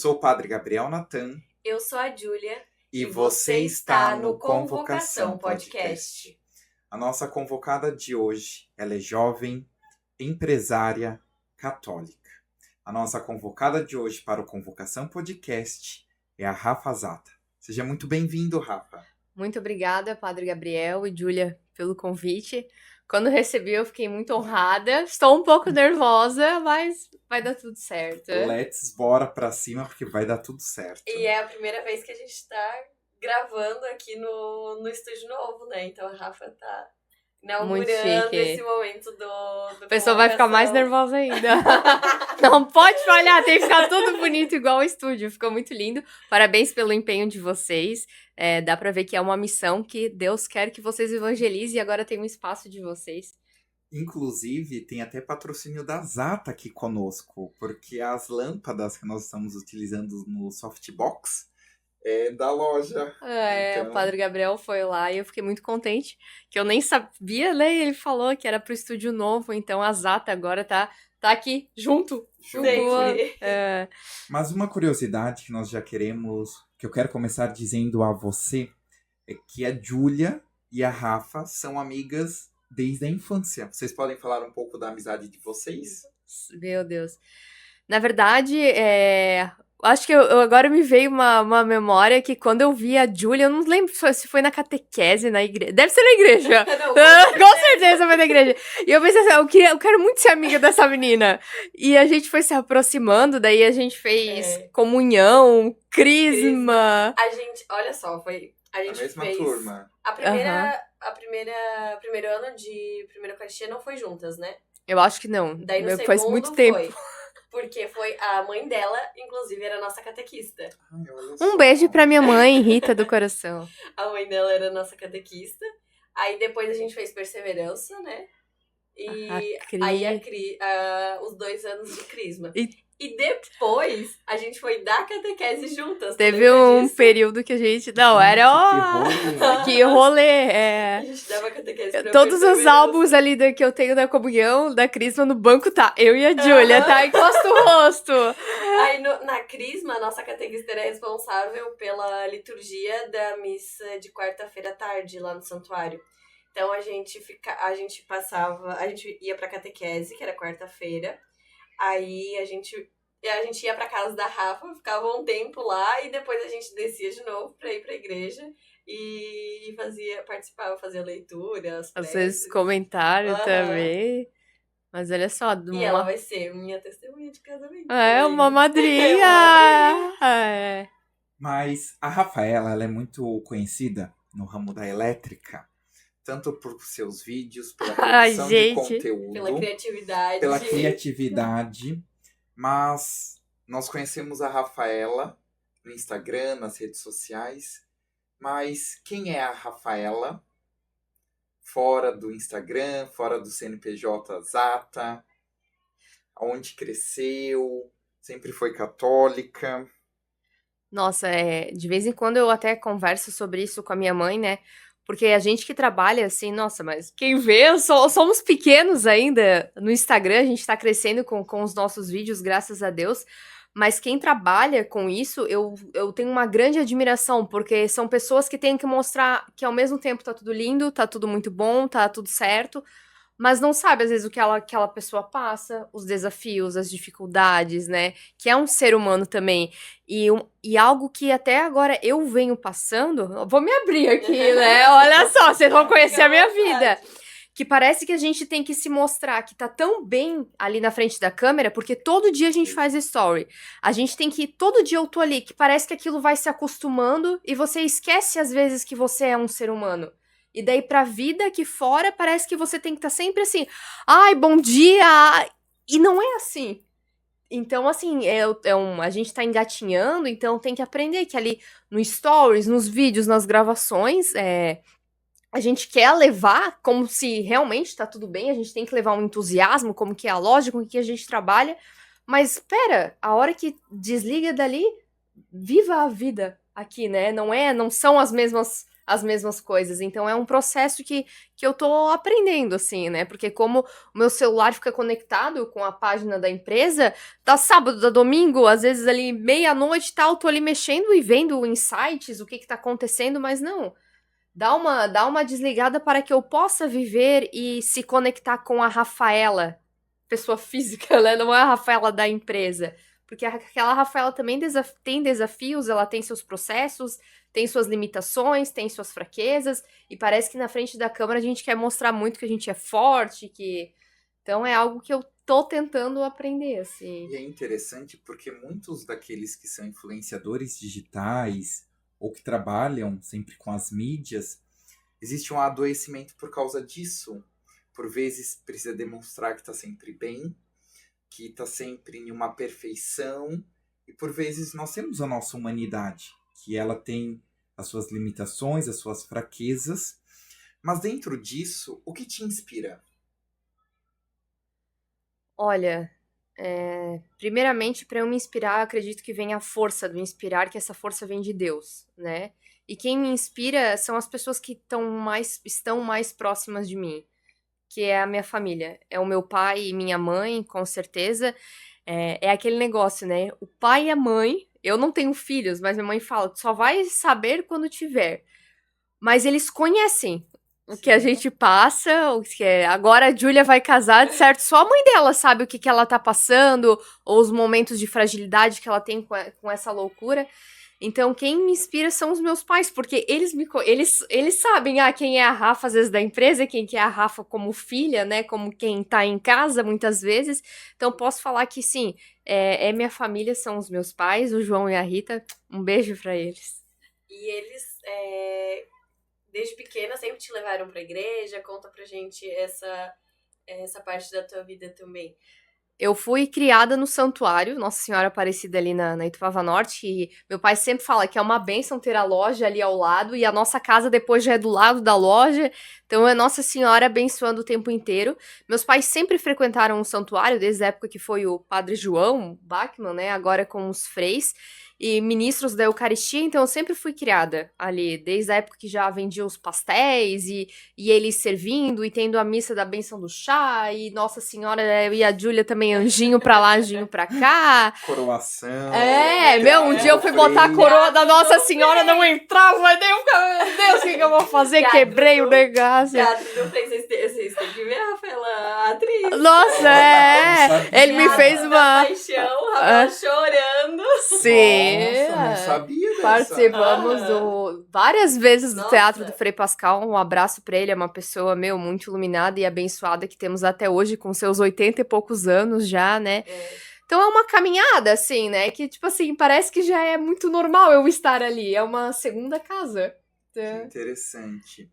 sou o Padre Gabriel Natan Eu sou a Júlia e você está no Convocação Podcast. A nossa convocada de hoje, ela é jovem, empresária, católica. A nossa convocada de hoje para o Convocação Podcast é a Rafa Zata. Seja muito bem-vindo, Rafa. Muito obrigada, Padre Gabriel e Júlia, pelo convite. Quando recebi, eu fiquei muito honrada. Estou um pouco nervosa, mas vai dar tudo certo. Bora pra cima, porque vai dar tudo certo. E é a primeira vez que a gente tá gravando aqui no estúdio novo, né? Então a Rafa tá inaugurando esse momento do A pessoa vai ficar mais nervosa ainda. Não pode falhar, tem que ficar tudo bonito igual ao estúdio. Ficou muito lindo. Parabéns pelo empenho de vocês. Dá pra ver que é uma missão que Deus quer que vocês evangelizem e agora tem um espaço de vocês. Inclusive, tem até patrocínio da Zata aqui conosco, porque as lâmpadas que nós estamos utilizando no softbox é da loja. O Padre Gabriel foi lá e eu fiquei muito contente, que eu nem sabia, né? Ele falou que era pro estúdio novo, então a Zata agora tá aqui junto. Mas uma curiosidade que nós já queremos, que eu quero começar dizendo a você, é que a Júlia e a Rafa são amigas desde a infância. Vocês podem falar um pouco da amizade de vocês? Meu Deus. Na verdade, acho que agora me veio uma memória que quando eu vi a Júlia, eu não lembro se foi na catequese, na igreja. Deve ser na igreja. Não, com certeza foi na igreja. E eu pensei assim, eu quero muito ser amiga dessa menina. E a gente foi se aproximando, daí a gente fez comunhão, crisma. A gente, olha só, a gente mesma fez turma. Primeiro ano de primeira Eucaristia não foi juntas, né? Eu acho que não. Daí no segundo faz muito tempo. foi. Porque foi a mãe dela, inclusive, era a nossa catequista. Um beijo pra minha mãe, Rita do coração. A mãe dela era a nossa catequista. Aí depois a gente fez Perseverança, né? E aí os 2 anos de Crisma. E depois a gente foi dar catequese juntas. Teve um período que a gente... Não, era... Que rolê! A gente dava catequese pra todos os álbuns ali que eu tenho da comunhão, da Crisma, no banco tá. Eu e a Júlia, tá? Encosta o rosto. Aí na Crisma, a nossa catequista era responsável pela liturgia da missa de quarta-feira à tarde lá no santuário. Então a gente ia pra catequese, que era quarta-feira. Aí a gente ia pra casa da Rafa, ficava um tempo lá e depois a gente descia de novo pra ir pra igreja e participava, fazia leituras. Às vezes comentário também. Mas olha só. E ela vai ser minha testemunha de casamento. Uma madrinha! Mas a Rafaela, ela é muito conhecida no ramo da elétrica. Tanto por seus vídeos, pela produção de conteúdo, pela criatividade. Mas nós conhecemos a Rafaela no Instagram, nas redes sociais. Mas quem é a Rafaela fora do Instagram, fora do CNPJ Zata? Onde cresceu? Sempre foi católica? Nossa, de vez em quando eu até converso sobre isso com a minha mãe, né? Porque a gente que trabalha assim, nossa, mas quem vê, somos pequenos ainda no Instagram, a gente tá crescendo com os nossos vídeos, graças a Deus, mas quem trabalha com isso, eu tenho uma grande admiração, porque são pessoas que têm que mostrar que ao mesmo tempo tá tudo lindo, tá tudo muito bom, tá tudo certo, mas não sabe, às vezes, o que aquela pessoa passa, os desafios, as dificuldades, né? Que é um ser humano também. E algo que até agora eu venho passando... Vou me abrir aqui, né? Olha só, vocês vão conhecer a minha vida. Que parece que a gente tem que se mostrar que tá tão bem ali na frente da câmera, porque todo dia a gente faz story. A gente tem que... Todo dia eu tô ali, que parece que aquilo vai se acostumando e você esquece, às vezes, que você é um ser humano. E daí pra vida aqui fora, parece que você tem que estar sempre assim, ai, bom dia! E não é assim. Então, assim, a gente tá engatinhando, então tem que aprender que ali no stories, nos vídeos, nas gravações, a gente quer levar como se realmente tá tudo bem, a gente tem que levar um entusiasmo, como que é a lógica com que a gente trabalha, mas espera, a hora que desliga dali, viva a vida aqui, né? Não são as mesmas as mesmas coisas. Então é um processo que eu tô aprendendo, assim, né? Porque como o meu celular fica conectado com a página da empresa, tá sábado, tá domingo, às vezes ali meia-noite e tal, tô ali mexendo e vendo insights, o que tá acontecendo, mas não. Dá uma desligada para que eu possa viver e se conectar com a Rafaela, pessoa física, né? Não é a Rafaela da empresa. Porque aquela Rafaela também tem desafios, ela tem seus processos, tem suas limitações, tem suas fraquezas, e parece que na frente da câmera a gente quer mostrar muito que a gente é forte, que... Então é algo que eu tô tentando aprender, assim. E é interessante porque muitos daqueles que são influenciadores digitais ou que trabalham sempre com as mídias, existe um adoecimento por causa disso. Por vezes precisa demonstrar que está sempre bem, que está sempre em uma perfeição, e por vezes nós temos a nossa humanidade, que ela tem as suas limitações, as suas fraquezas, mas dentro disso, o que te inspira? Olha, primeiramente, para eu me inspirar, eu acredito que vem a força do inspirar, que essa força vem de Deus, né? E quem me inspira são as pessoas que estão mais próximas de mim, que é a minha família. É o meu pai e minha mãe, com certeza. É aquele negócio, né? O pai e a mãe, eu não tenho filhos, mas minha mãe fala, tu só vai saber quando tiver. Mas eles conhecem o que a gente passa, o que é. Agora a Júlia vai casar, de certo, só a mãe dela sabe o que ela tá passando, ou os momentos de fragilidade que ela tem com essa loucura. Então, quem me inspira são os meus pais, porque eles sabem quem é a Rafa, às vezes, da empresa, quem que é a Rafa como filha, né? Como quem tá em casa, muitas vezes. Então, posso falar que, sim, minha família, são os meus pais, o João e a Rita. Um beijo pra eles. E eles, desde pequena, sempre te levaram pra igreja? Conta pra gente essa parte da tua vida também. Eu fui criada no santuário, Nossa Senhora Aparecida ali na Ituava Norte, e meu pai sempre fala que é uma bênção ter a loja ali ao lado, e a nossa casa depois já é do lado da loja, então é Nossa Senhora abençoando o tempo inteiro. Meus pais sempre frequentaram o santuário, desde a época que foi o Padre João Bachmann, né, agora com os freis, e ministros da Eucaristia, então eu sempre fui criada ali, desde a época que já vendia os pastéis, e eles servindo, e tendo a missa da bênção do chá, e Nossa Senhora e a Júlia também anjinho pra lá, anjinho pra cá. Coroação. Um dia eu fui botar a coroa da Nossa Senhora, não entrava, mas daí eu ficava, meu Deus, o que eu vou fazer? Quebrei o negócio. Teatro do Frei, vocês têm que ver a Rafaela, atriz. Nossa, ele me fez uma... paixão, Rafaela chorando. Sim. Nossa, não sabia dessa. Participamos várias vezes do Nossa. Teatro do Frei Pascal. Um abraço pra ele, é uma pessoa, muito iluminada e abençoada que temos até hoje, com seus 80 e poucos anos já, né? Então é uma caminhada, assim, né? Que, tipo assim, parece que já é muito normal eu estar ali. É uma segunda casa. Que interessante.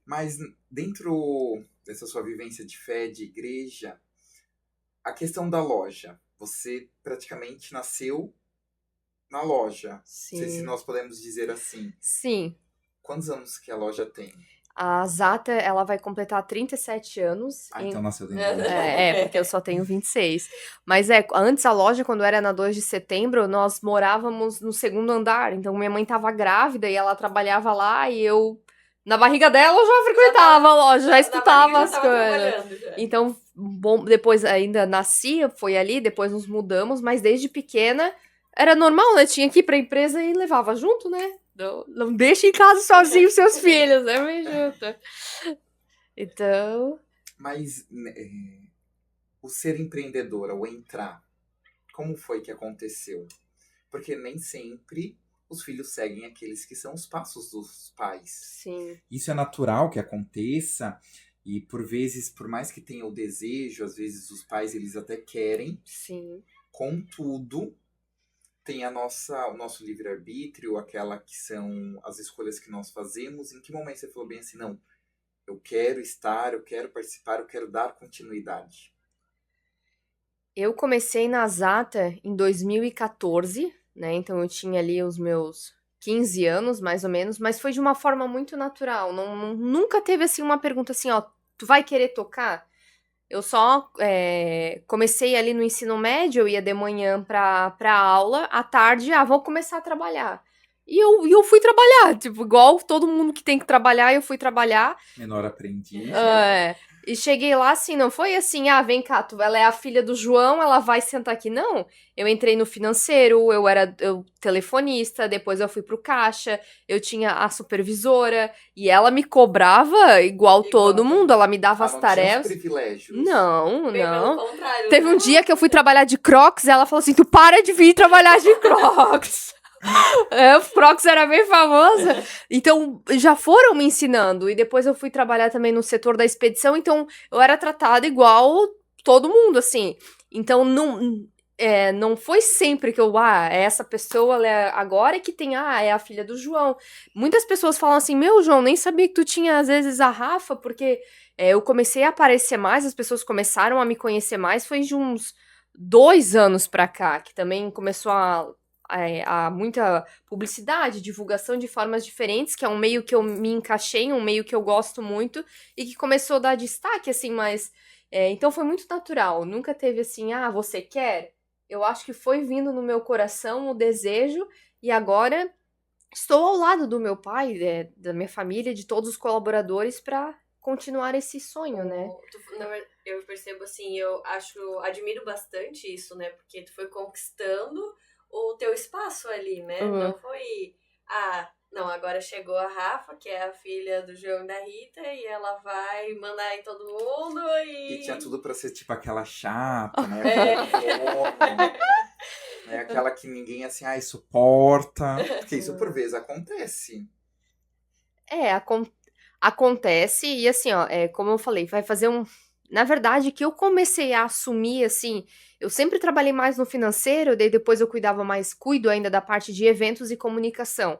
Mas dentro dessa sua vivência de fé, de igreja, a questão da loja, você praticamente nasceu na loja. Sim. Não sei se nós podemos dizer assim. Sim. Quantos anos que a loja tem? A Zata, ela vai completar 37 anos. Então nasceu dentro da loja. Porque eu só tenho 26. Mas antes a loja, quando era na 2 de setembro, nós morávamos no segundo andar. Então minha mãe tava grávida e ela trabalhava lá e eu... Na barriga dela eu já frequentava a loja, já escutava as coisas. Então, depois ainda nasci, foi ali, depois nos mudamos, mas desde pequena era normal, né? Tinha que ir pra empresa e levava junto, né? Não deixa em casa sozinho seus filhos, né? Vem junto. Então... Mas o ser empreendedora, o entrar, como foi que aconteceu? Porque nem sempre os filhos seguem aqueles que são os passos dos pais. Sim. Isso é natural que aconteça, e por vezes, por mais que tenha o desejo, às vezes os pais eles até querem. Sim. Contudo, tem o nosso livre-arbítrio, aquela que são as escolhas que nós fazemos. Em que momento você falou bem assim, não, eu quero estar, eu quero participar, eu quero dar continuidade? Eu comecei na Zata em 2014, né? Então eu tinha ali os meus 15 anos, mais ou menos, mas foi de uma forma muito natural. Nunca teve assim uma pergunta assim, ó, tu vai querer tocar? Eu só comecei ali no ensino médio, eu ia de manhã pra aula, à tarde, vou começar a trabalhar. E eu fui trabalhar, tipo, igual todo mundo que tem que trabalhar, eu fui trabalhar. Menor aprendiz. E cheguei lá, assim, não foi assim, vem cá, ela é a filha do João, ela vai sentar aqui. Não, eu entrei no financeiro, eu era telefonista, depois eu fui pro caixa, eu tinha a supervisora, e ela me cobrava igual todo mundo, ela me dava as Não tarefas. tinha os privilégios. Não. Pelo contrário. Teve um dia que eu fui trabalhar de Crocs, ela falou assim, tu para de vir trabalhar de Crocs. O Crocs era bem famosa. Então, já foram me ensinando. E depois eu fui trabalhar também no setor da expedição. Então, eu era tratada igual todo mundo, assim. Então, não foi sempre que essa pessoa agora é que tem, é a filha do João. Muitas pessoas falam assim, meu, João, nem sabia que tu tinha, às vezes, a Rafa, porque eu comecei a aparecer mais, as pessoas começaram a me conhecer mais, foi de uns 2 anos pra cá, que também começou a muita publicidade, divulgação de formas diferentes, que é um meio que eu me encaixei, um meio que eu gosto muito, e que começou a dar destaque, assim, mas... então foi muito natural, nunca teve assim, você quer? Eu acho que foi vindo no meu coração o desejo, e agora estou ao lado do meu pai, da minha família, de todos os colaboradores, para continuar esse sonho, né? Eu percebo assim, admiro bastante isso, né? Porque tu foi conquistando o teu espaço ali, né? Não foi, não, agora chegou a Rafa, que é a filha do João e da Rita, e ela vai mandar em todo mundo E tinha tudo pra ser tipo aquela chata, né? Aquela que ninguém assim, suporta. Porque isso por vezes acontece. Acontece, e assim, como eu falei, vai fazer Na verdade, que eu comecei a assumir, assim, eu sempre trabalhei mais no financeiro, daí depois eu cuido ainda da parte de eventos e comunicação.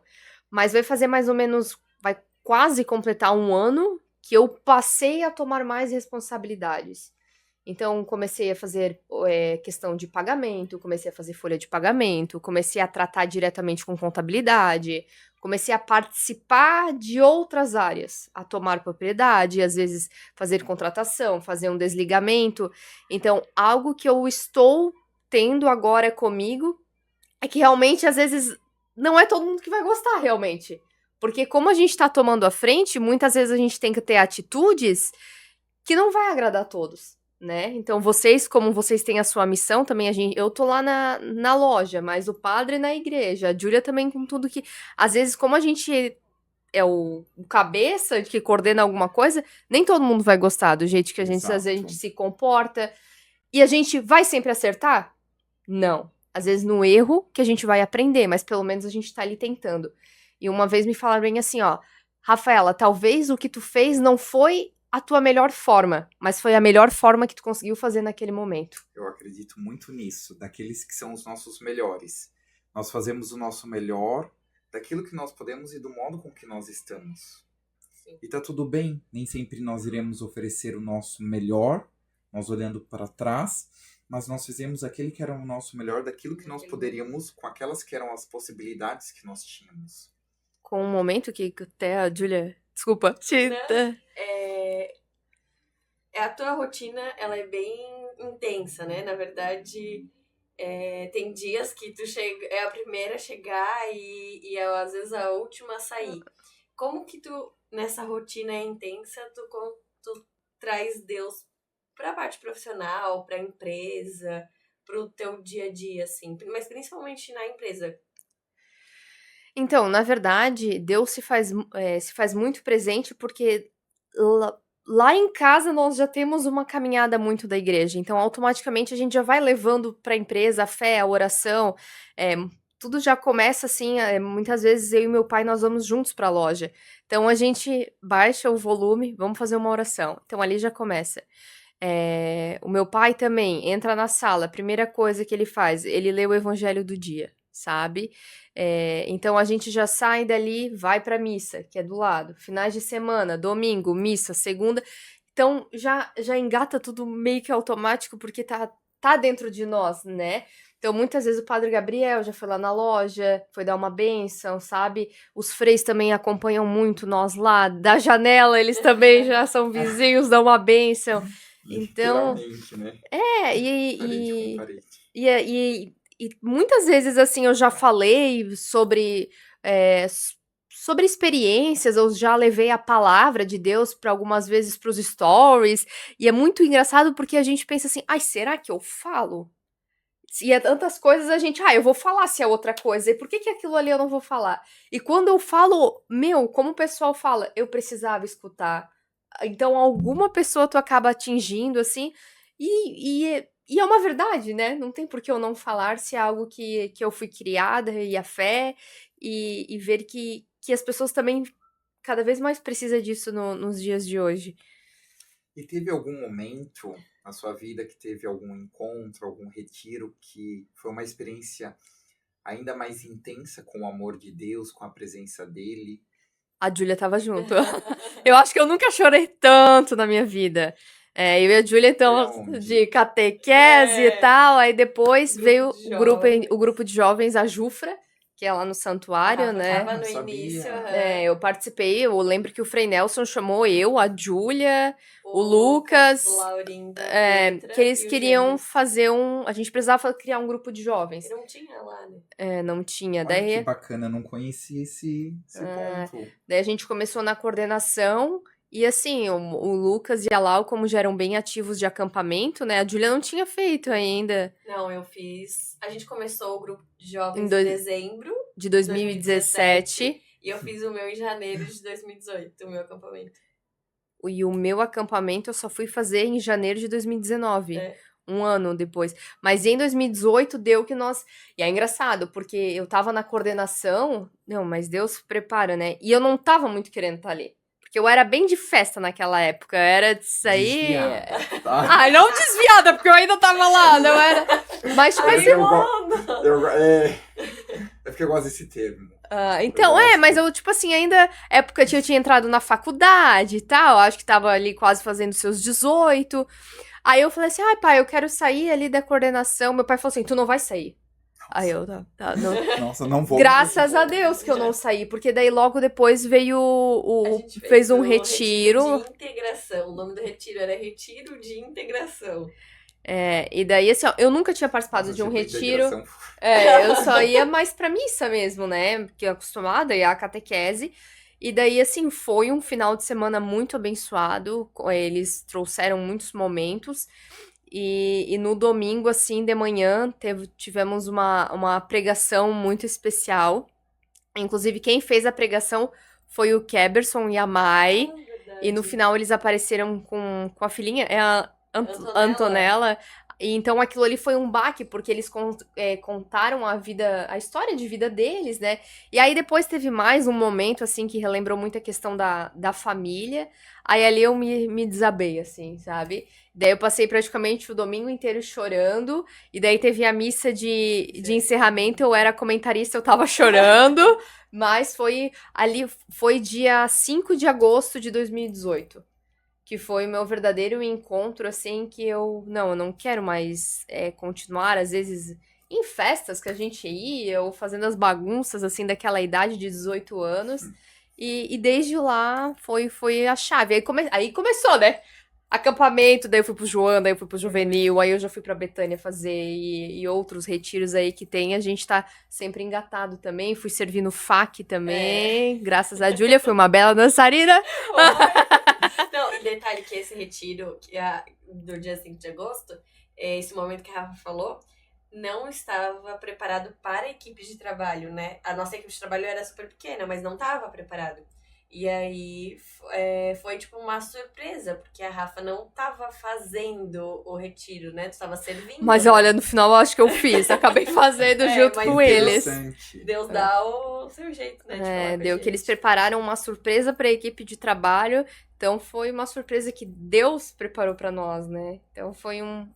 Mas vai fazer mais ou menos, vai quase completar 1 ano que eu passei a tomar mais responsabilidades. Então, comecei a fazer questão de pagamento, comecei a fazer folha de pagamento, comecei a tratar diretamente com contabilidade, comecei a participar de outras áreas, a tomar propriedade, às vezes fazer contratação, fazer um desligamento. Então, algo que eu estou tendo agora comigo é que realmente, às vezes, não é todo mundo que vai gostar, realmente. Porque como a gente está tomando a frente, muitas vezes a gente tem que ter atitudes que não vai agradar a todos. Né? Então, como vocês têm a sua missão, também eu tô lá na loja, mas o padre na igreja, a Júlia também com tudo que... Às vezes, como a gente é o cabeça que coordena alguma coisa, nem todo mundo vai gostar do jeito que às vezes a gente se comporta. E a gente vai sempre acertar? Não. Às vezes no erro que a gente vai aprender, mas pelo menos a gente tá ali tentando. E uma vez me falaram bem assim, Rafaela, talvez o que tu fez não foi a tua melhor forma, mas foi a melhor forma que tu conseguiu fazer naquele momento. Eu acredito muito nisso, daqueles que são os nossos melhores. Nós fazemos o nosso melhor daquilo que nós podemos e do modo com que nós estamos. Sim. E tá tudo bem, nem sempre nós iremos oferecer o nosso melhor, nós olhando para trás, mas nós fizemos aquele que era o nosso melhor, daquilo que nós poderíamos, com aquelas que eram as possibilidades que nós tínhamos. Com um momento que até a Júlia... Desculpa. A tua rotina, ela é bem intensa, né? Na verdade, tem dias que tu é a primeira a chegar e às vezes a última a sair. Como que tu, nessa rotina intensa, tu traz Deus pra parte profissional, pra empresa, pro teu dia a dia, assim? Mas principalmente na empresa. Então, na verdade, Deus se faz muito presente porque lá em casa nós já temos uma caminhada muito da igreja. Então, automaticamente a gente já vai levando para a empresa a fé, a oração. Tudo já começa assim. Muitas vezes eu e meu pai nós vamos juntos para a loja. Então a gente baixa o volume, vamos fazer uma oração. Então ali já começa. O meu pai também entra na sala. A primeira coisa que ele faz, ele lê o evangelho do dia, sabe? Então a gente já sai dali, vai pra missa, que é do lado. Finais de semana, domingo, missa, segunda. Então já engata tudo meio que automático, porque tá dentro de nós, né? Então muitas vezes o Padre Gabriel já foi lá na loja, foi dar uma bênção, sabe? Os freis também acompanham muito nós lá. Da janela eles também já são vizinhos, dão uma bênção. Então, né? E muitas vezes, assim, eu já falei sobre sobre experiências, eu já levei a palavra de Deus para algumas vezes para os stories, e é muito engraçado porque a gente pensa assim, ai, será que eu falo? E é tantas coisas a gente, eu vou falar se é outra coisa, e por que aquilo ali eu não vou falar? E quando eu falo, como o pessoal fala, eu precisava escutar. Então alguma pessoa tu acaba atingindo, assim, e é uma verdade, né? Não tem por que eu não falar se é algo que eu fui criada, e a fé, e ver que as pessoas também cada vez mais precisam disso nos dias de hoje. E teve algum momento na sua vida que teve algum encontro, algum retiro que foi uma experiência ainda mais intensa com o amor de Deus, com a presença dele? A Júlia tava junto. Eu acho que eu nunca chorei tanto na minha vida. Eu e a Júlia, então, de catequese e tal. Aí depois veio o grupo de jovens, a Jufra, que é lá no santuário, né? Tava no início. Eu participei, eu lembro que o Frei Nelson chamou eu, a Júlia, o Lucas, o Laurindo, que eles queriam fazer a gente precisava criar um grupo de jovens. E não tinha lá, né? Não tinha. Olha daí que bacana, não conhecia esse ponto. Daí a gente começou na coordenação. E assim, o Lucas e a Lau, como já eram bem ativos de acampamento, né? A Júlia não tinha feito ainda. Não, eu fiz. A gente começou o grupo de jovens em dezembro de 2017. E eu fiz o meu em janeiro de 2018, o meu acampamento. E o meu acampamento eu só fui fazer em janeiro de 2019. Um ano depois. Mas em 2018 deu que nós... E é engraçado, porque eu tava na coordenação... Não, mas Deus prepara, né? E eu não tava muito querendo estar ali. Porque eu era bem de festa naquela época. Era disso aí... Desviada, tá? Ai, não desviada, porque eu ainda tava lá, não era... Mas tipo assim... É porque eu gosto desse termo. Então, mas eu, tipo assim, ainda... Época que eu tinha entrado na faculdade e tal. Acho que tava ali quase fazendo seus 18... Aí eu falei assim, pai, eu quero sair ali da coordenação. Meu pai falou assim, tu não vai sair. Nossa. Aí eu, não. Nossa, não vou. Graças a Deus que eu não saí, porque daí logo depois veio fez um retiro. De integração, o nome do retiro era Retiro de Integração. E daí assim, eu nunca tinha participado de um retiro. Eu só ia mais pra missa mesmo, né, porque eu acostumada a ir à catequese. E daí, assim, foi um final de semana muito abençoado. Eles trouxeram muitos momentos. E no domingo, assim, de manhã, tivemos uma pregação muito especial. Inclusive, quem fez a pregação foi o Keberson e a Mai. E no final, eles apareceram com a filhinha, a Antonella. E então aquilo ali foi um baque, porque eles contaram a história de vida deles, né? E aí depois teve mais um momento, assim, que relembrou muito a questão da família. Aí ali eu me desabei, assim, sabe? Daí eu passei praticamente o domingo inteiro chorando. E daí teve a missa de encerramento, eu era comentarista, eu tava chorando. Mas foi dia 5 de agosto de 2018. Que foi o meu verdadeiro encontro, assim, que eu não quero mais continuar, às vezes, em festas que a gente ia, ou fazendo as bagunças, assim, daquela idade de 18 anos. E desde lá foi a chave. Aí começou, né? Acampamento, daí eu fui pro Joana, daí eu fui pro Juvenil, aí eu já fui pra Betânia fazer, e outros retiros aí que tem, a gente tá sempre engatado também. Fui servir no FAC também, graças a Júlia, fui uma bela dançarina. Não, e detalhe que esse retiro do dia 5 de agosto, esse momento que a Rafa falou, não estava preparado para a equipe de trabalho, né? A nossa equipe de trabalho era super pequena, mas não estava preparado. E aí foi tipo uma surpresa, porque a Rafa não tava fazendo o retiro, né? Tu tava servindo. Mas olha, no final eu acho que eu fiz, acabei fazendo junto com eles. Deus dá o seu jeito, né? Deu que eles prepararam uma surpresa para a equipe de trabalho, então foi uma surpresa que Deus preparou para nós, né? Então foi um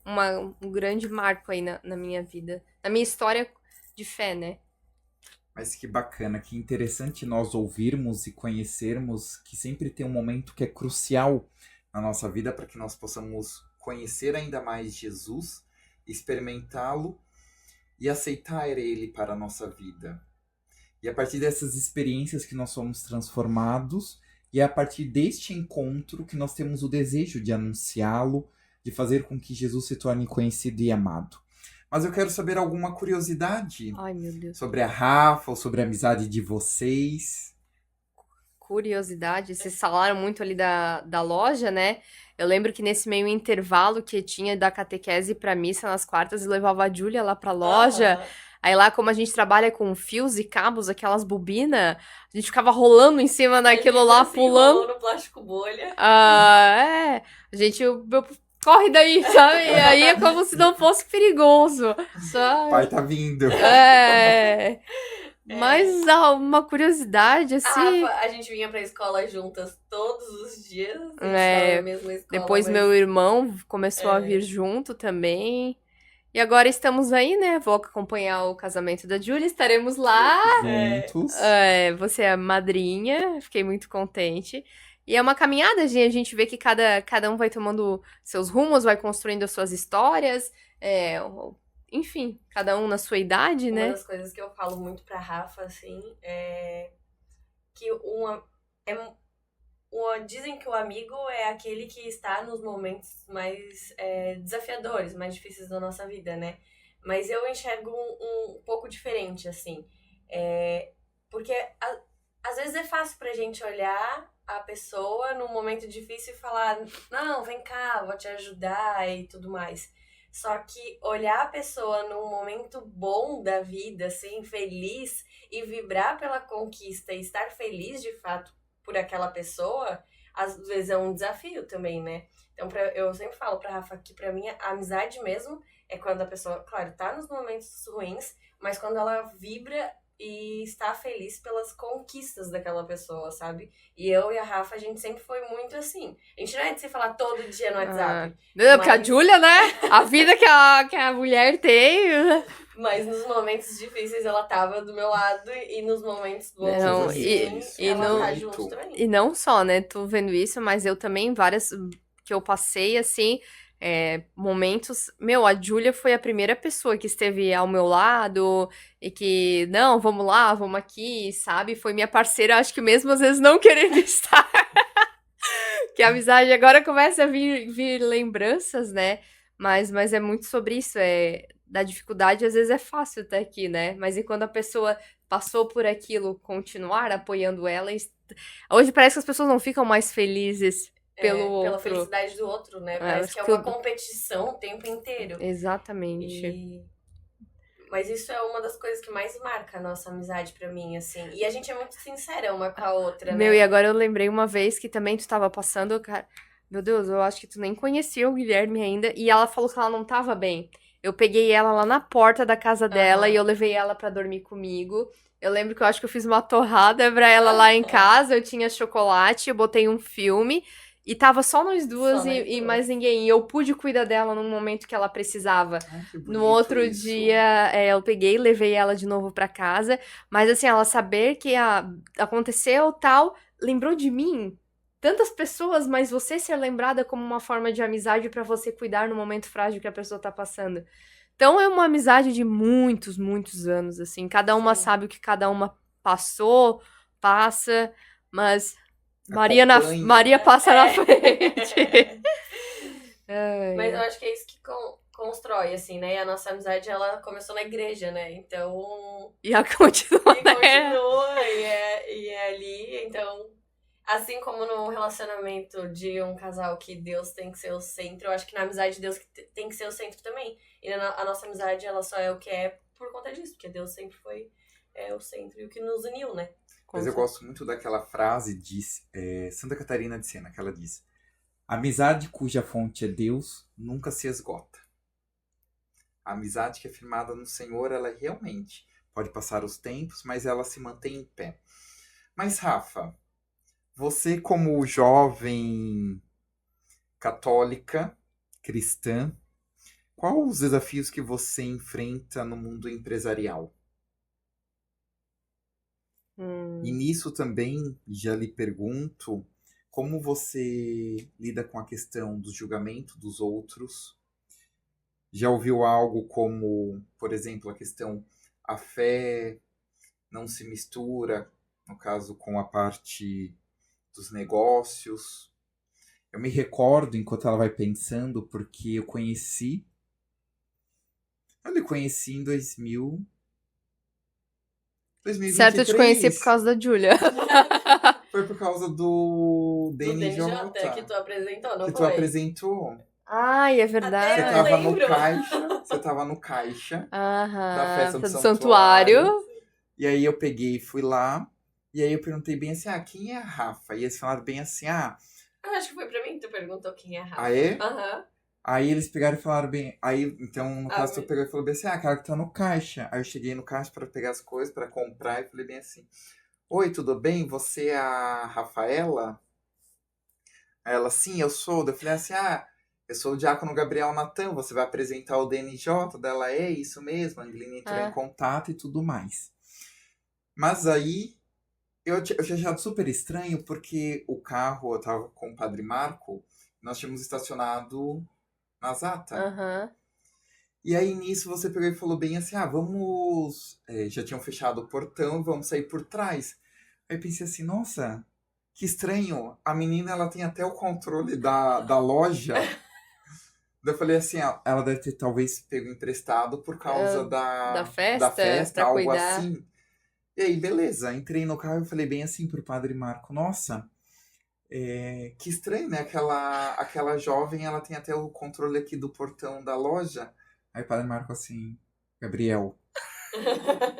grande marco aí na minha vida, na minha história de fé, né? Mas que bacana, que interessante nós ouvirmos e conhecermos que sempre tem um momento que é crucial na nossa vida para que nós possamos conhecer ainda mais Jesus, experimentá-lo e aceitar ele para a nossa vida. E a partir dessas experiências que nós somos transformados, e é a partir deste encontro que nós temos o desejo de anunciá-lo, de fazer com que Jesus se torne conhecido e amado. Mas eu quero saber alguma curiosidade Ai, meu Deus. sobre a Rafa ou sobre a amizade de vocês. Curiosidade, vocês falaram muito ali da loja, né? Eu lembro que nesse meio intervalo que tinha da catequese pra missa nas quartas, eu levava a Júlia lá pra loja. Aham. Aí lá, como a gente trabalha com fios e cabos, aquelas bobinas, a gente ficava rolando em cima daquilo lá, Assim, pulando. rolou no plástico bolha. A gente corre daí, sabe? E aí é como se não fosse perigoso. O pai tá vindo. É. Mas uma curiosidade, assim. A gente vinha pra escola juntas todos os dias. A gente É, tava na mesma escola. Depois mas... meu irmão começou a vir junto também. E agora estamos aí, né? Vou acompanhar o casamento da Júlia, estaremos lá. Juntos. Você é a madrinha, fiquei muito contente. E é uma caminhada, gente. A gente vê que cada um vai tomando seus rumos, vai construindo as suas histórias. Enfim, cada um na sua idade, né? Uma das coisas que eu falo muito pra Rafa, assim, é que dizem que o amigo é aquele que está nos momentos mais desafiadores, mais difíceis da nossa vida, né? Mas eu enxergo um pouco diferente, assim. Porque às vezes é fácil pra gente olhar a pessoa num momento difícil e falar, não, vem cá, vou te ajudar e tudo mais. Só que olhar a pessoa num momento bom da vida, assim, feliz, e vibrar pela conquista e estar feliz de fato por aquela pessoa, às vezes é um desafio também, né? Então eu sempre falo pra Rafa que pra mim a amizade mesmo é quando a pessoa, claro, tá nos momentos ruins, mas quando ela vibra e está feliz pelas conquistas daquela pessoa, sabe? E eu e a Rafa, a gente sempre foi muito assim. A gente não é de se falar todo dia no WhatsApp. Porque a Júlia, né? A vida que a mulher tem. Mas nos momentos difíceis ela tava do meu lado e nos momentos bons Não, ela tá junto também. E não só, né? Tô vendo isso, mas eu também, várias que eu passei, assim, momentos. Meu, a Júlia foi a primeira pessoa que esteve ao meu lado e que, não, vamos lá, vamos aqui, sabe? Foi minha parceira, acho que mesmo às vezes não querendo estar. Que a amizade agora começa a vir lembranças, né? Mas é muito sobre isso, da dificuldade, às vezes é fácil estar aqui, né? Mas e quando a pessoa passou por aquilo, continuar apoiando ela. Hoje parece que as pessoas não ficam mais felizes pela felicidade do outro, né? Parece que é uma competição o tempo inteiro. Exatamente. Mas isso é uma das coisas que mais marca a nossa amizade pra mim, assim. E a gente é muito sincera uma com a outra, né? Meu, e agora eu lembrei uma vez que também tu tava passando, cara. Meu Deus, eu acho que tu nem conhecia o Guilherme ainda. E ela falou que ela não tava bem. Eu peguei ela lá na porta da casa dela e eu levei ela pra dormir comigo. Eu lembro que eu acho que eu fiz uma torrada pra ela lá em casa. Eu tinha chocolate, eu botei um filme. E tava só nós duas e mais ninguém. E eu pude cuidar dela no momento que ela precisava. No outro dia, eu peguei e levei ela de novo pra casa. Mas assim, ela saber que aconteceu tal, lembrou de mim. Tantas pessoas, mas você ser lembrada como uma forma de amizade pra você cuidar no momento frágil que a pessoa tá passando. Então é uma amizade de muitos, muitos anos, assim. Cada uma sabe o que cada uma passou, passa, mas Maria passa na frente. Mas eu acho que é isso que constrói, assim, né? E a nossa amizade, ela começou na igreja, né? Então... E ela continua. E é ali, então... Assim como no relacionamento de um casal que Deus tem que ser o centro, eu acho que na amizade Deus tem que ser o centro também. E a nossa amizade, ela só é o que é por conta disso, porque Deus sempre foi o centro e o que nos uniu, né? Mas eu gosto muito daquela frase de Santa Catarina de Sena, que ela diz: amizade cuja fonte é Deus nunca se esgota. A amizade que é firmada no Senhor, ela realmente pode passar os tempos, mas ela se mantém em pé. Mas, Rafa, você como jovem católica, cristã, quais os desafios que você enfrenta no mundo empresarial? E nisso também já lhe pergunto como você lida com a questão do julgamento dos outros. Já ouviu algo como, por exemplo, a questão a fé não se mistura, no caso, com a parte dos negócios? Eu me recordo, enquanto ela vai pensando, porque eu conheci... Eu conheci em 2023. Certo, eu te conheci por causa da Júlia. Foi por causa do Do DNJ. que tu apresentou, não Que foi? tu apresentou. Ai, é Você verdade. Eu tava no lembro. caixa. Você tava no caixa da Aham, festa do do santuário. santuário. E aí eu peguei e fui lá. E aí eu perguntei bem assim, quem é a Rafa? E eles falaram bem assim, Eu acho que foi pra mim que tu perguntou quem é a Rafa. Ah, é? Aham. Aí eles pegaram e falaram bem. Aí, então, no caso, tu mas- pegou e falou bem assim, aquela que tá no caixa. Aí eu cheguei no caixa pra pegar as coisas, pra comprar, e falei bem assim, oi, tudo bem? Você é a Rafaela? Aí ela, sim, eu sou. Daí eu falei assim, eu sou o Diácono Gabriel Natan, você vai apresentar o DNJ? Dela, é isso mesmo. A Angelina entrou em contato e tudo mais. Mas aí, eu tinha achado super estranho, porque o carro, eu tava com o Padre Marco, nós tínhamos estacionado na Zata. Aham. E aí, nisso, você pegou e falou bem assim, vamos... já tinham fechado o portão, vamos sair por trás. Aí eu pensei assim, nossa, que estranho. A menina, ela tem até o controle da loja. Daí eu falei assim, ela deve ter talvez pego emprestado por causa Da festa, pra algo cuidar. assim. E aí, beleza. Entrei no carro e falei bem assim pro Padre Marco, nossa... que estranho, né? Aquela jovem, ela tem até o controle aqui do portão da loja. Aí o Padre Marco assim, Gabriel,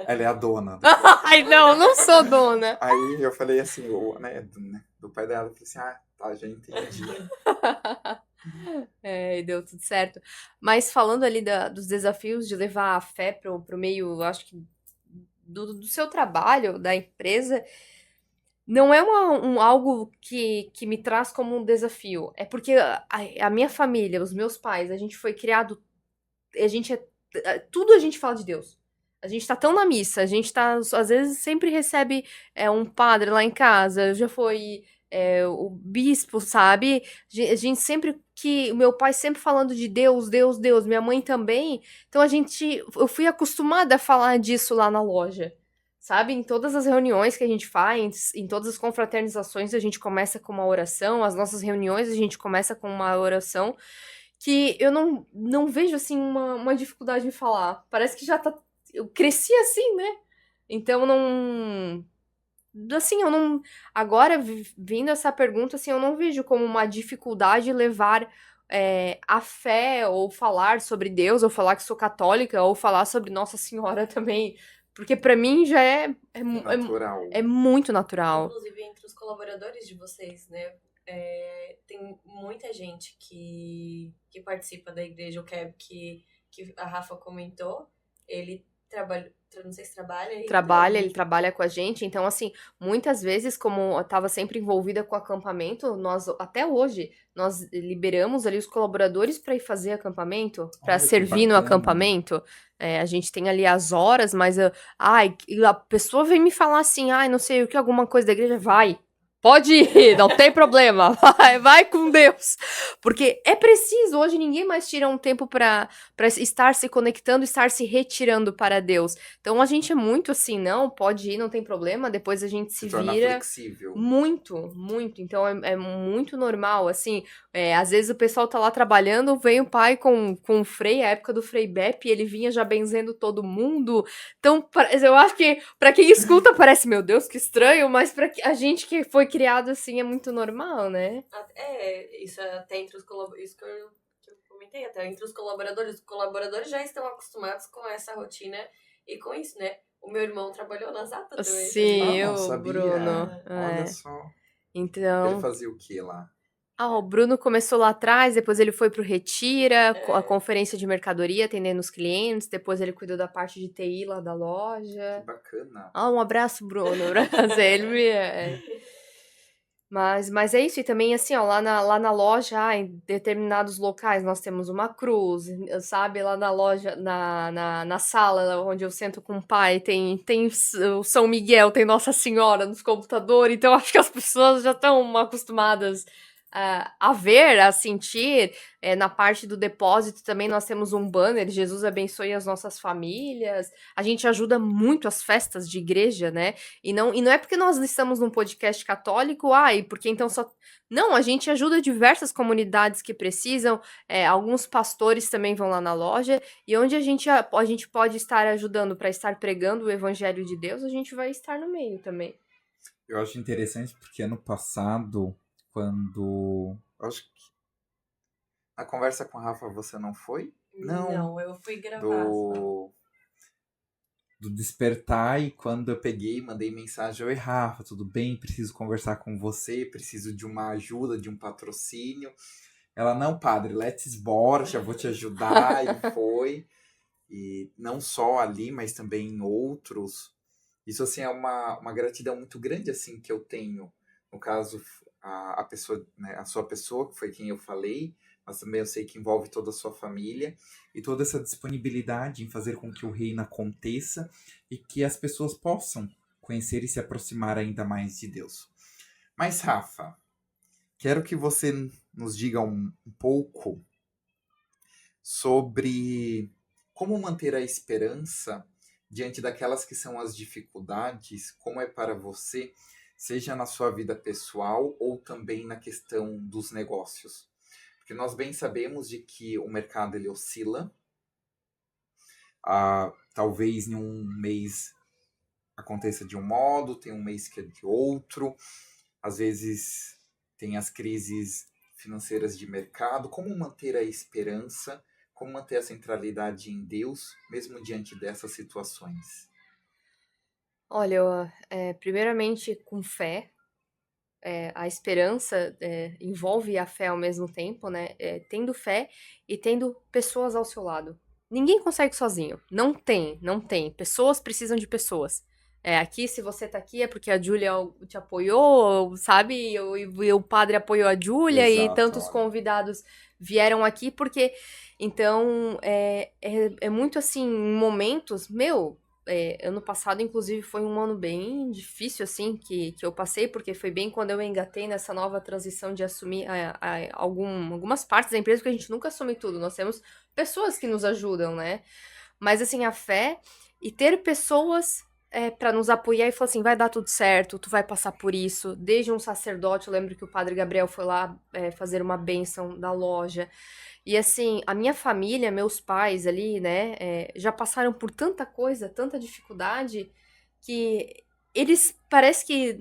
ela é a dona. Ai, não sou dona. Aí eu falei assim, do pai dela, eu falei assim, tá, já entendi. E deu tudo certo. Mas falando ali dos desafios de levar a fé pro meio, acho que do seu trabalho, da empresa, não é algo que me traz como um desafio. É porque a minha família, os meus pais, a gente foi criado. Tudo a gente fala de Deus. A gente tá tão na missa, a gente tá. Às vezes sempre recebe um padre lá em casa, já foi o bispo, sabe? A gente sempre o meu pai sempre falando de Deus, Deus, Deus, minha mãe também. Então eu fui acostumada a falar disso lá na loja. Sabe, em todas as reuniões que a gente faz, em todas as confraternizações, a gente começa com uma oração, as nossas reuniões a gente começa com uma oração, que eu não vejo, assim, uma dificuldade em falar. Parece que já tá... Eu cresci assim, né? Então, não... Assim, eu não... Agora, vindo essa pergunta, assim, eu não vejo como uma dificuldade levar a fé, ou falar sobre Deus, ou falar que sou católica, ou falar sobre Nossa Senhora também. Porque pra mim já Natural. é muito natural. Inclusive, entre os colaboradores de vocês, né? Tem muita gente que participa da igreja, o Keb, que a Rafa comentou. Ele trabalha, não sei se trabalha. Ele trabalha com a gente. Então, assim, muitas vezes, como eu estava sempre envolvida com o acampamento, até hoje, nós liberamos ali os colaboradores para ir fazer acampamento, para servir no acampamento. A gente tem ali as horas, mas a pessoa vem me falar assim, não sei o que, alguma coisa da igreja, vai. Pode ir, não tem problema, vai com Deus. Porque é preciso, hoje ninguém mais tira um tempo para estar se conectando, estar se retirando para Deus. Então a gente é muito assim, não, pode ir, não tem problema, depois a gente se vira. Flexível. Muito, muito. Então é muito normal, assim, às vezes o pessoal tá lá trabalhando, vem o pai com o Frei, a época do Frei Beppe, ele vinha já benzendo todo mundo. Então, eu acho que pra quem escuta parece, meu Deus, que estranho, mas pra a gente que foi criado assim é muito normal, né? Isso até entre os colaboradores, isso que eu comentei, até entre os colaboradores já estão acostumados com essa rotina e com isso, né? O meu irmão trabalhou na Zata também. Sim, não sabia. Bruno. Olha só. Então... Ele fazia o que lá? O Bruno começou lá atrás, depois ele foi pro Retira, a conferência de mercadoria, atendendo os clientes, depois ele cuidou da parte de TI lá da loja. Que bacana. Um abraço, Bruno. Mas é isso, e também assim, lá na loja, em determinados locais nós temos uma cruz, sabe? Lá na loja, na sala onde eu sento com o pai, tem o São Miguel, tem Nossa Senhora nos computadores, então acho que as pessoas já estão acostumadas a ver, a sentir. Na parte do depósito também nós temos um banner, Jesus abençoe as nossas famílias. A gente ajuda muito as festas de igreja, né? E não é porque nós estamos num podcast católico, e porque então só... Não, a gente ajuda diversas comunidades que precisam, alguns pastores também vão lá na loja, e onde a gente pode estar ajudando para estar pregando o evangelho de Deus, a gente vai estar no meio também. Eu acho interessante porque ano passado, quando... Acho que a conversa com a Rafa você não foi? Não, eu fui gravar. Do despertar, e quando eu peguei, mandei mensagem: oi Rafa, tudo bem? Preciso conversar com você, preciso de uma ajuda, de um patrocínio. Ela: não, padre, let's bora, já vou te ajudar. E foi. E não só ali, mas também em outros. Isso, assim, é uma gratidão muito grande, assim, que eu tenho. No caso, a pessoa, né, a sua pessoa, que foi quem eu falei, mas também eu sei que envolve toda a sua família, e toda essa disponibilidade em fazer com que o reino aconteça e que as pessoas possam conhecer e se aproximar ainda mais de Deus. Mas, Rafa, quero que você nos diga um pouco sobre como manter a esperança diante daquelas que são as dificuldades, como é para você, seja na sua vida pessoal ou também na questão dos negócios. Porque nós bem sabemos de que o mercado ele oscila. Talvez em um mês aconteça de um modo, tem um mês que é de outro. Às vezes tem as crises financeiras de mercado. Como manter a esperança? Como manter a centralidade em Deus, mesmo diante dessas situações? Olha, primeiramente com fé. A esperança envolve a fé ao mesmo tempo, né? Tendo fé e tendo pessoas ao seu lado. Ninguém consegue sozinho. Não tem. Pessoas precisam de pessoas. Aqui, se você tá aqui, é porque a Júlia te apoiou, sabe? E o padre apoiou a Júlia, e tantos convidados vieram aqui, porque... Então, é muito assim, em momentos... ano passado, inclusive, foi um ano bem difícil, assim, que eu passei, porque foi bem quando eu engatei nessa nova transição de assumir algumas partes da empresa, porque a gente nunca assume tudo. Nós temos pessoas que nos ajudam, né? Mas, assim, a fé e ter pessoas para nos apoiar e falar assim, vai dar tudo certo, tu vai passar por isso. Desde um sacerdote, eu lembro que o padre Gabriel foi lá fazer uma bênção da loja. E assim, a minha família, meus pais ali, né, já passaram por tanta coisa, tanta dificuldade, que eles, parece que,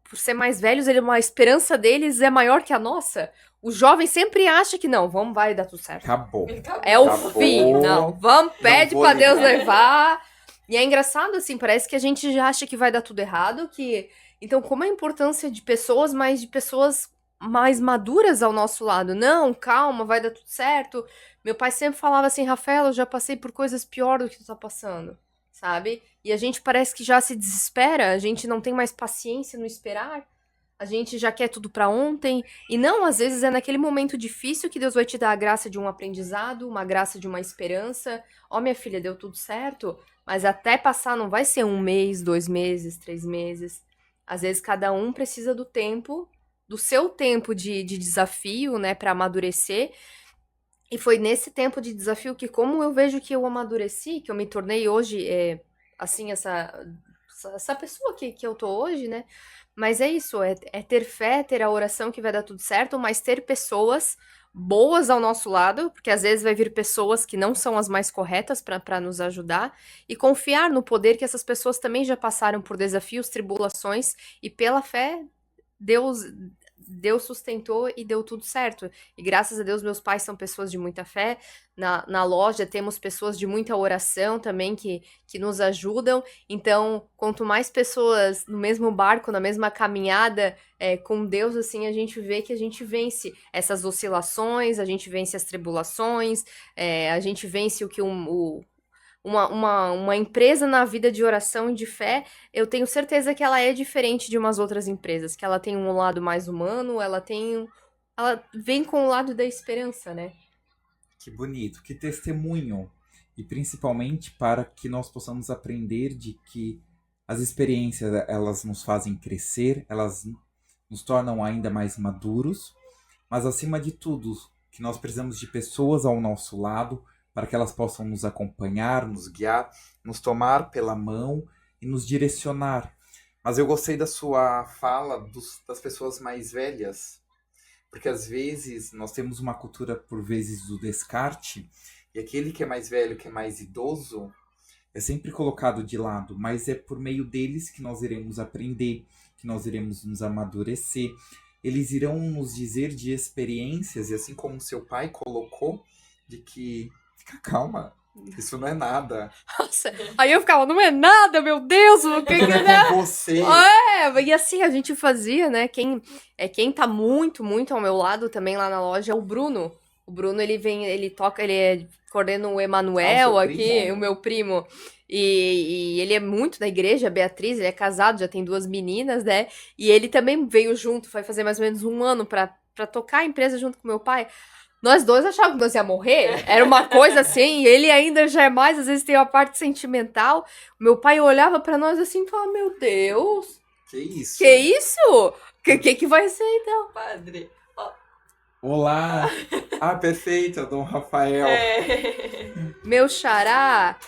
por ser mais velhos, a esperança deles é maior que a nossa. O jovem sempre acha que não, vai dar tudo certo. Acabou. É o fim, não. Pede pra Deus levar. E é engraçado, assim, parece que a gente já acha que vai dar tudo errado, que... Então, como a importância de pessoas, mas de pessoas mais maduras ao nosso lado. Não, calma, vai dar tudo certo. Meu pai sempre falava assim, Rafaela, eu já passei por coisas piores do que tu tá passando, sabe? E a gente parece que já se desespera, a gente não tem mais paciência no esperar, a gente já quer tudo pra ontem. E não, às vezes é naquele momento difícil que Deus vai te dar a graça de um aprendizado, uma graça de uma esperança. Ó, minha filha, deu tudo certo, mas até passar não vai ser 1 mês, 2 meses, 3 meses. Às vezes cada um precisa do tempo, do seu tempo de desafio, né, para amadurecer. E foi nesse tempo de desafio que, como eu vejo que eu amadureci, que eu me tornei hoje, assim, essa pessoa que eu tô hoje, né? Mas é isso, é ter fé, ter a oração que vai dar tudo certo, mas ter pessoas boas ao nosso lado, porque às vezes vai vir pessoas que não são as mais corretas para nos ajudar, e confiar no poder que essas pessoas também já passaram por desafios, tribulações, e pela fé Deus sustentou e deu tudo certo. E graças a Deus, meus pais são pessoas de muita fé. Na loja temos pessoas de muita oração também que nos ajudam. Então, quanto mais pessoas no mesmo barco, na mesma caminhada com Deus, assim, a gente vê que a gente vence essas oscilações, a gente vence as tribulações, a gente vence o que uma empresa na vida de oração e de fé, eu tenho certeza que ela é diferente de umas outras empresas, que ela tem um lado mais humano, ela vem com o lado da esperança, né? Que bonito, que testemunho. E principalmente para que nós possamos aprender de que as experiências, elas nos fazem crescer, elas nos tornam ainda mais maduros, mas acima de tudo, que nós precisamos de pessoas ao nosso lado para que elas possam nos acompanhar, nos guiar, nos tomar pela mão e nos direcionar. Mas eu gostei da sua fala das pessoas mais velhas, porque às vezes nós temos uma cultura, por vezes, do descarte, e aquele que é mais velho, que é mais idoso, é sempre colocado de lado, mas é por meio deles que nós iremos aprender, que nós iremos nos amadurecer. Eles irão nos dizer de experiências, e assim como seu pai colocou, de que, fica calma, isso não é nada. Nossa, aí eu ficava, não é nada, meu Deus, o que Não que é com você. E assim a gente fazia, né? Quem tá muito, muito ao meu lado também lá na loja é o Bruno. O Bruno, ele toca, coordena o Emanuel seu aqui, primo? o meu primo. E ele é muito da igreja, a Beatriz, ele é casado, já tem 2 meninas, né? E ele também veio junto, vai fazer mais ou menos 1 ano pra tocar a empresa junto com meu pai. Nós dois achávamos que nós ia morrer. Era uma coisa assim, e ele ainda já é mais, às vezes tem a parte sentimental. Meu pai olhava pra nós assim e falava, meu Deus, Que isso? que isso? Que vai ser então? Padre. Olá! Ah, perfeito, Dom Rafael. Meu xará,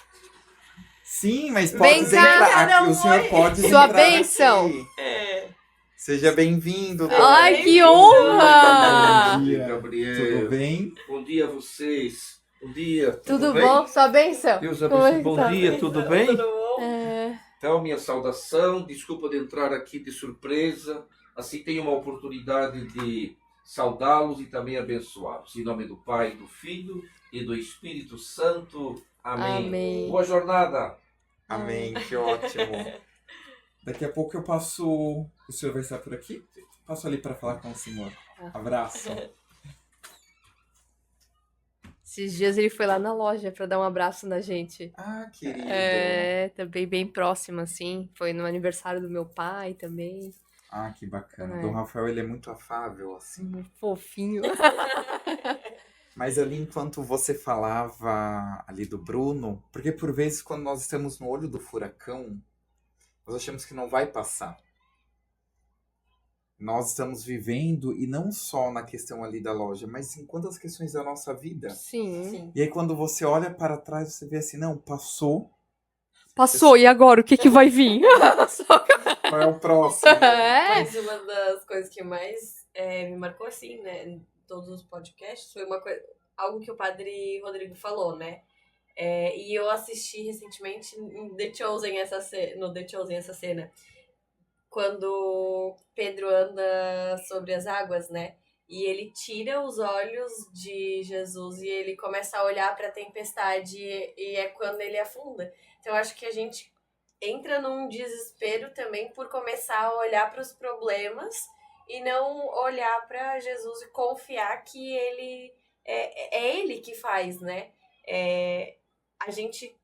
Sim, mas Vem pode cá, entrar cada aqui. O senhor oi. pode Sua entrar bênção. aqui. É. Seja bem-vindo. Dom. Ai, que bem-vindo. honra! Bom dia, Gabriel. Tudo bem? Bom dia a vocês. Bom dia. Tudo bem? bom? Sua bênção? Deus Como é abençoe. que Bom tá? dia, tudo bem? Tudo bom? Então, minha saudação. Desculpa de entrar aqui de surpresa. Assim, tenho uma oportunidade de saudá-los e também abençoá-los. Em nome do Pai, do Filho e do Espírito Santo. Amém. Amém. Boa jornada. Amém, que ótimo. Daqui a pouco eu passo. O senhor vai estar por aqui? Passo ali para falar com o senhor. Abraço. Esses dias ele foi lá na loja pra dar um abraço na gente. Ah, querido. É, também bem próximo, assim. Foi no aniversário do meu pai também. Ah, que bacana. É. Dom Rafael, ele é muito afável, assim. Um fofinho. Mas ali, enquanto você falava ali do Bruno, porque por vezes quando nós estamos no olho do furacão, nós achamos que não vai passar. Nós estamos vivendo, e não só na questão ali da loja, mas em quantas questões da nossa vida. Sim. Sim. E aí quando você olha para trás, você vê assim, não, passou, Passou, e agora? O que vai vir? qual é o próximo? É. Mas uma das coisas que mais me marcou, assim, né, em todos os podcasts, foi algo que o padre Rodrigo falou, né? E eu assisti recentemente no The Chosen essa cena, quando Pedro anda sobre as águas, né? E ele tira os olhos de Jesus e ele começa a olhar para a tempestade e é quando ele afunda. Então eu acho que a gente entra num desespero também por começar a olhar para os problemas e não olhar para Jesus e confiar que ele é ele que faz, né? A gente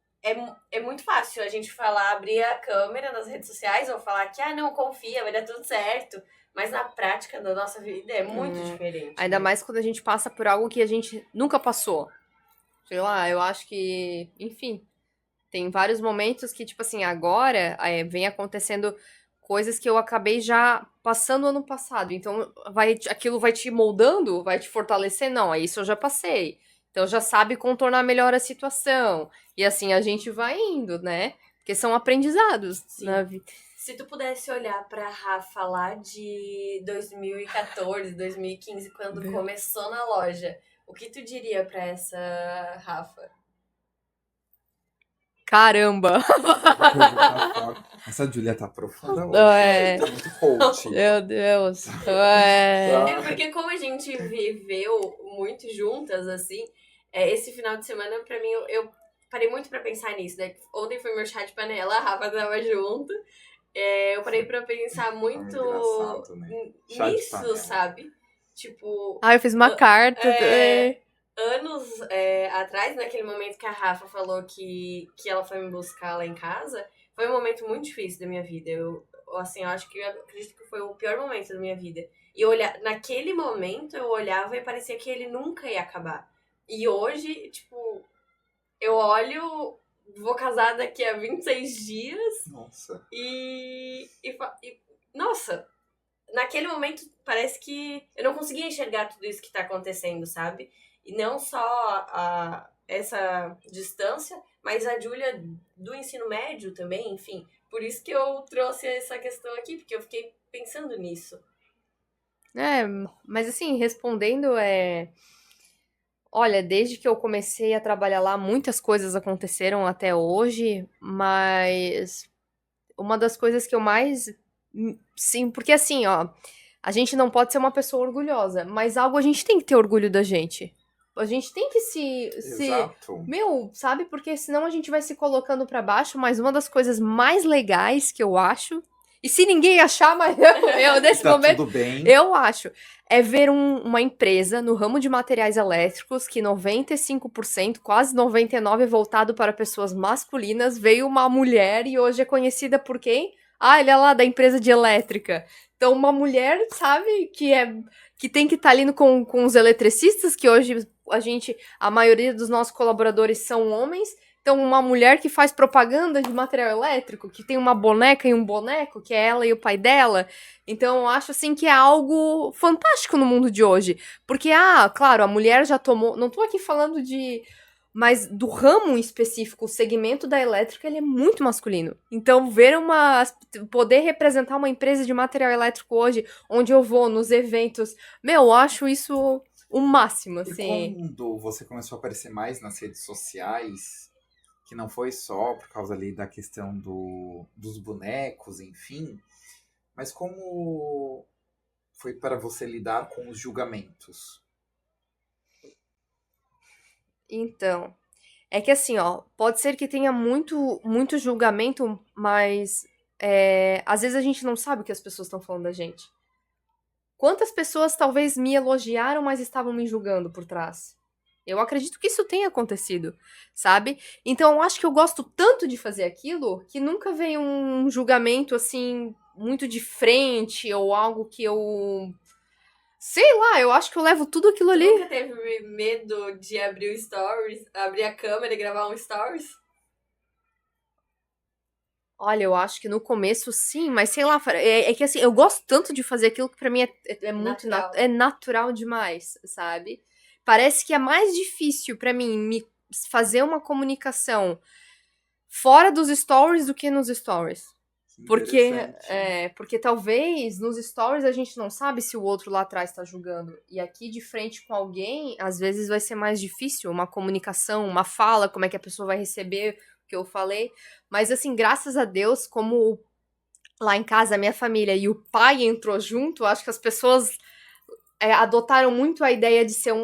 é muito fácil a gente falar, abrir a câmera nas redes sociais ou falar que não, confia, vai dar tudo certo. Mas na prática da nossa vida é muito diferente. Ainda né? mais quando a gente passa por algo que a gente nunca passou. Sei lá, eu acho que, enfim, tem vários momentos que, tipo assim, agora vem acontecendo coisas que eu acabei já passando ano passado. Então, aquilo vai te moldando, vai te fortalecer? Não, isso eu já passei. Então, já sabe contornar melhor a situação. E assim, a gente vai indo, né? Porque são aprendizados Sim. na vida. Se tu pudesse olhar pra Rafa lá de 2014, 2015, quando começou na loja, o que tu diria pra essa Rafa? Caramba! Essa Júlia tá profunda hoje. Tá muito coach. Meu Deus. Porque como a gente viveu muito juntas, assim, esse final de semana, pra mim, eu parei muito pra pensar nisso, né? Ontem foi meu chá de panela, a Rafa tava junto. Eu parei pra pensar muito engraçado, né? Chá de nisso, panela. sabe? Tipo, Eu fiz uma carta. anos atrás, naquele momento que a Rafa falou que ela foi me buscar lá em casa, foi um momento muito difícil da minha vida. Eu acredito que foi o pior momento da minha vida. E naquele momento eu olhava e parecia que ele nunca ia acabar. E hoje, tipo, eu olho, vou casar daqui a 26 dias Nossa. e nossa, naquele momento parece que eu não conseguia enxergar tudo isso que tá acontecendo, sabe? E não só essa distância, mas a Júlia do ensino médio também, enfim. Por isso que eu trouxe essa questão aqui, porque eu fiquei pensando nisso. Mas assim, respondendo, olha, desde que eu comecei a trabalhar lá, muitas coisas aconteceram até hoje, mas uma das coisas que eu mais. Sim, porque assim, ó, a gente não pode ser uma pessoa orgulhosa, mas algo a gente tem que ter orgulho da gente. A gente tem que Exato. Meu, sabe? Porque senão a gente vai se colocando pra baixo, mas uma das coisas mais legais que eu acho. E se ninguém achar, mas eu nesse Tá momento. tudo bem. Eu acho. É ver uma empresa no ramo de materiais elétricos que 95%, quase 99% é voltado para pessoas masculinas. Veio uma mulher e hoje é conhecida por quem? Ah, ele é lá da empresa de elétrica. Então, uma mulher, sabe, que tem que estar ali com os eletricistas, que hoje a maioria dos nossos colaboradores são homens. Então, uma mulher que faz propaganda de material elétrico, que tem uma boneca e um boneco, que é ela e o pai dela. Então, eu acho, assim, que é algo fantástico no mundo de hoje. Porque, claro, a mulher já tomou... Não tô aqui falando de... Mas do ramo em específico, o segmento da elétrica, ele é muito masculino. Então, poder representar uma empresa de material elétrico hoje, onde eu vou nos eventos... Meu, eu acho isso o máximo, assim. E quando você começou a aparecer mais nas redes sociais, que não foi só por causa ali da questão dos bonecos, enfim, mas como foi para você lidar com os julgamentos? Então, é que assim, ó, pode ser que tenha muito julgamento, mas às vezes a gente não sabe o que as pessoas estão falando da gente. Quantas pessoas talvez me elogiaram, mas estavam me julgando por trás? Eu acredito que isso tenha acontecido, sabe? Então, eu acho que eu gosto tanto de fazer aquilo que nunca veio um julgamento assim muito de frente ou algo que eu sei lá, eu acho que eu levo tudo aquilo ali. Nunca teve medo de abrir o stories, abrir a câmera e gravar um stories? Olha, eu acho que no começo sim, mas sei lá, é que assim, eu gosto tanto de fazer aquilo que pra mim é muito Natural. é natural demais, sabe? Parece que é mais difícil pra mim me fazer uma comunicação fora dos stories do que nos stories. Porque, Interessante. porque talvez nos stories a gente não sabe se o outro lá atrás tá julgando. E aqui de frente com alguém, às vezes vai ser mais difícil uma comunicação, uma fala, como é que a pessoa vai receber o que eu falei. Mas assim, graças a Deus, como lá em casa a minha família e o pai entrou junto, acho que as pessoas adotaram muito a ideia de ser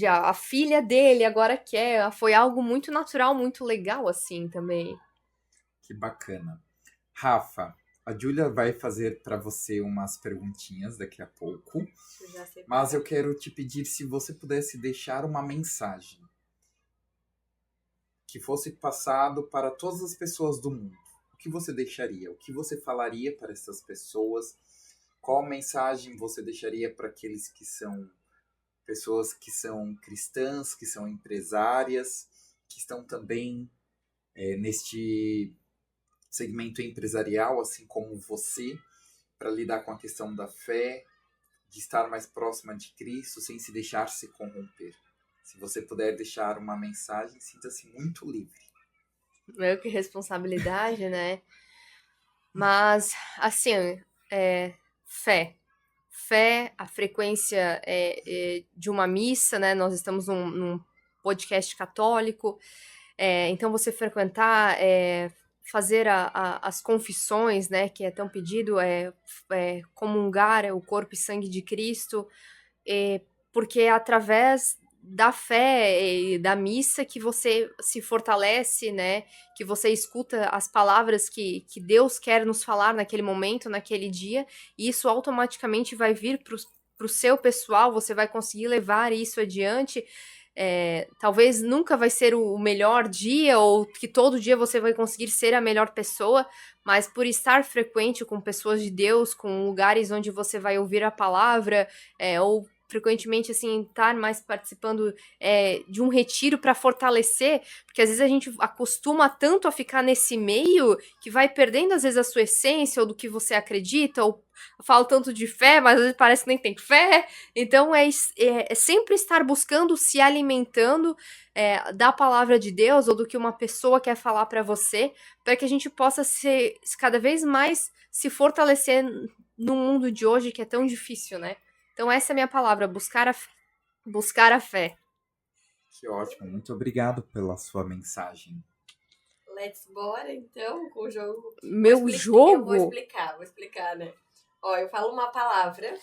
a filha dele agora quer. Foi algo muito natural, muito legal assim também. Que bacana. Rafa, a Júlia vai fazer para você umas perguntinhas daqui a pouco, Eu já sei. mas eu quero te pedir se você pudesse deixar uma mensagem que fosse passado para todas as pessoas do mundo. O que você deixaria? O que você falaria para essas pessoas? Qual mensagem você deixaria para aqueles que são pessoas que são cristãs, que são empresárias, que estão também neste segmento empresarial, assim como você, para lidar com a questão da fé, de estar mais próxima de Cristo, sem se deixar se corromper? Se você puder deixar uma mensagem, sinta-se muito livre. Meio que responsabilidade, né? Mas, assim, fé. Fé, a frequência de uma missa, né? Nós estamos num podcast católico, então você frequentar, fazer as confissões, né? Que é tão pedido, comungar o corpo e sangue de Cristo, porque é através da fé e da missa que você se fortalece, né? Que você escuta as palavras que Deus quer nos falar naquele momento, naquele dia, e isso automaticamente vai vir pro seu pessoal, você vai conseguir levar isso adiante. Talvez nunca vai ser o melhor dia, ou que todo dia você vai conseguir ser a melhor pessoa, mas por estar frequente com pessoas de Deus, com lugares onde você vai ouvir a palavra, ou frequentemente, assim, estar mais participando de um retiro para fortalecer, porque às vezes a gente acostuma tanto a ficar nesse meio que vai perdendo, às vezes, a sua essência ou do que você acredita, ou fala tanto de fé, mas às vezes parece que nem tem fé. Então, é sempre estar buscando, se alimentando da palavra de Deus ou do que uma pessoa quer falar para você, para que a gente possa cada vez mais se fortalecer no mundo de hoje que é tão difícil, né? Então essa é a minha palavra, buscar a fé. Que ótimo, muito obrigado pela sua mensagem. Let's bora, então, com o jogo. Jogo? Eu vou explicar, né? Ó, eu falo uma palavra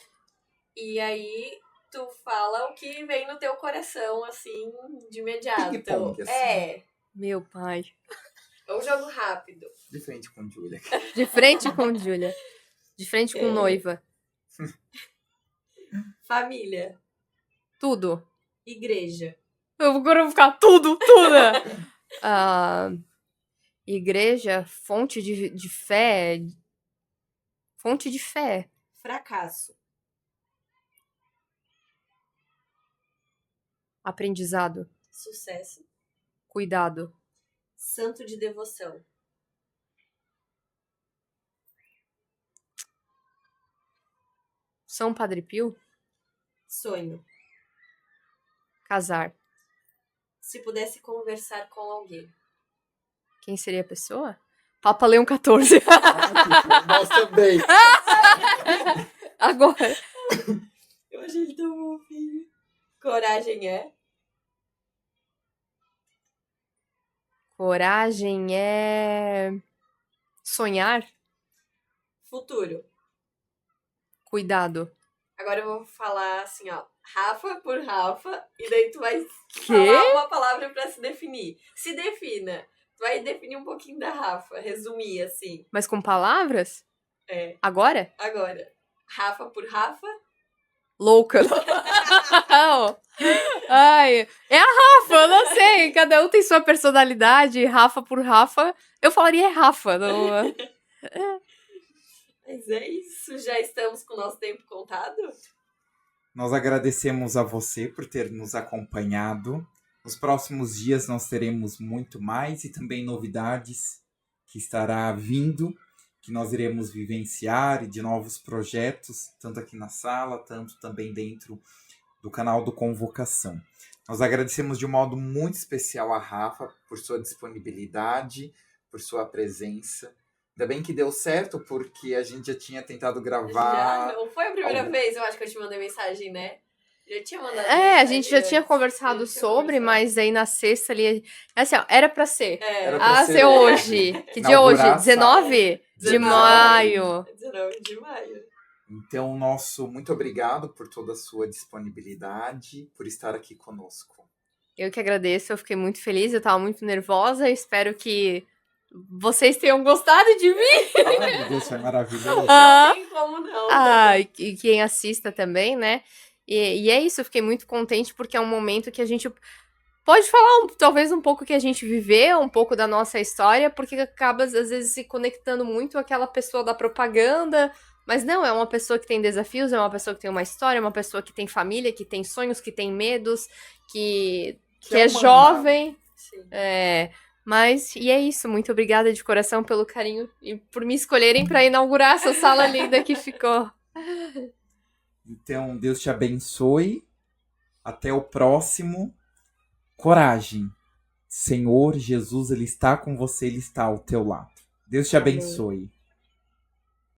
e aí tu fala o que vem no teu coração, assim, de imediato. Ping-pong, assim. Meu pai. É um jogo rápido. De frente com Júlia. De frente com Júlia. De frente com noiva. Família. Tudo. Igreja. Agora eu vou ficar tudo. Igreja, fonte de fé. Fonte de fé. Fracasso. Aprendizado. Sucesso. Cuidado. Santo de devoção. São Padre Pio. Sonho. Casar. Se pudesse conversar com alguém. Quem seria a pessoa? Papa Leão XIV. Nós também. Agora. Eu achei ele tão fofinho. Coragem é? Coragem é sonhar. Futuro. Cuidado. Agora eu vou falar assim, ó. Rafa por Rafa. E daí tu vai Quê? falar uma palavra pra se definir. Se defina. Tu vai definir um pouquinho da Rafa. Resumir, assim. Mas com palavras? É. Agora? Agora. Rafa por Rafa. Louca. Ai, é a Rafa, eu não sei. Cada um tem sua personalidade. Rafa por Rafa. Eu falaria Rafa. Não... Mas é isso. Já estamos com o nosso tempo contado? Nós agradecemos a você por ter nos acompanhado. Nos próximos dias nós teremos muito mais e também novidades que estará vindo, que nós iremos vivenciar, e de novos projetos, tanto aqui na sala, tanto também dentro do canal do Convocação. Nós agradecemos de um modo muito especial a Rafa por sua disponibilidade, por sua presença. Ainda bem que deu certo, porque a gente já tinha tentado gravar... Já, não foi a primeira vez, eu acho que eu te mandei mensagem, né? Já tinha mandado a gente já tinha conversado sobre, mas aí na sexta ali... Assim, ó, era pra ser. Era pra ser hoje. Que dia é hoje? 19 de maio. 19 de maio. Então, nosso muito obrigado por toda a sua disponibilidade, por estar aqui conosco. Eu que agradeço, eu fiquei muito feliz, eu tava muito nervosa, espero que vocês tenham gostado de mim. Ai, meu Deus, foi maravilhoso. Não tem como não. E quem assista também, né? E é isso, eu fiquei muito contente porque é um momento que a gente pode falar talvez um pouco que a gente viveu, um pouco da nossa história, porque acaba às vezes se conectando muito àquela pessoa da propaganda, mas não, é uma pessoa que tem desafios, é uma pessoa que tem uma história, é uma pessoa que tem família, que tem sonhos, que tem medos, que é jovem. Sim. E é isso, muito obrigada de coração pelo carinho e por me escolherem para inaugurar essa sala linda que ficou. Então, Deus te abençoe. Até o próximo. Coragem. Senhor Jesus, Ele está com você, Ele está ao teu lado. Deus te abençoe.